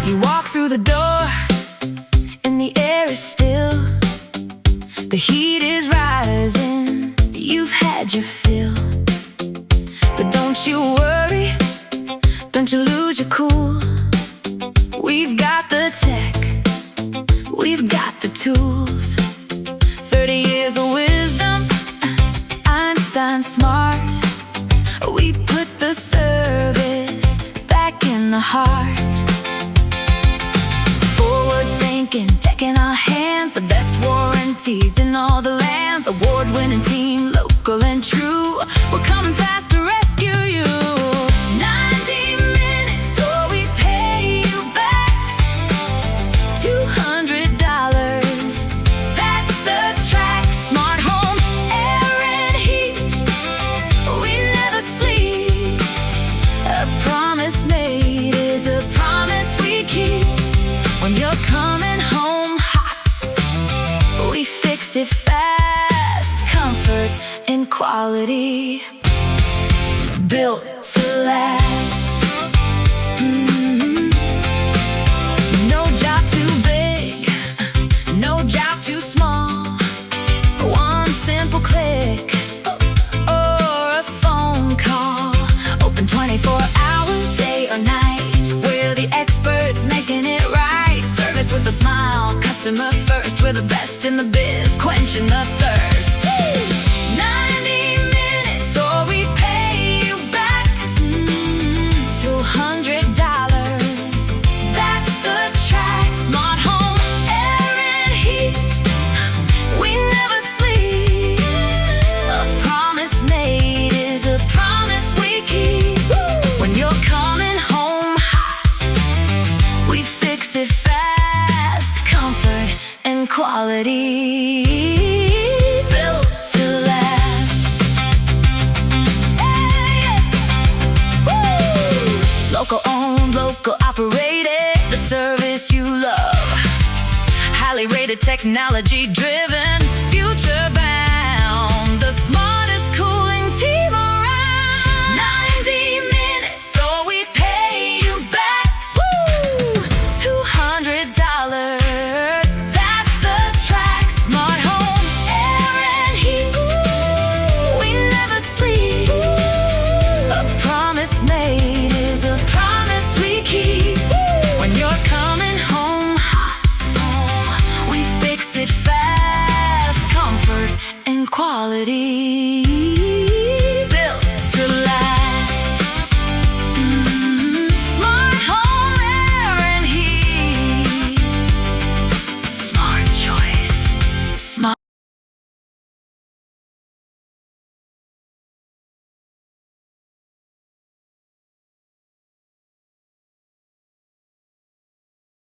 You walk through the door and the air is still. The heat is rising, you've had your fill. But don't you worry, don't you lose your cool. We've got the tech, we've got the tools. 30 years of wisdom, Einstein smart. We put the service back in the heart. Forward thinking, tech in our hands, the best warranties in all the lands. Award-winning team, local and true. We're coming fast to rescue you. 90 minutes or we pay you back $200. That's the track. Smart home, air and heat, we never sleep. A promise made is a promise we keep. When you're coming home hot, we fix it fast. Comfort and quality, built to last. No job too big, no job too small. One simple click or a phone call. Open 24 hours, day or night. We're the experts making it right. Service with a smile, customer first. We're the best in the biz, quenching the thirst. 90 minutes or we pay you back $200. That's the track. Smart home, air and heat, we never sleep. A promise made is a promise we keep. When you're coming home hot, we fix it fast. Comfort and quality, built to last. Local owned, local operated, the service you love. Highly rated, technology driven, future bound. The smartest cooling team around. 90 minutes or we pay you back $200. That's the track. Smart home, air and heat, we never sleep. A promise made is a promise we keep. When you're coming home hot, we fix it fast. Comfort and quality.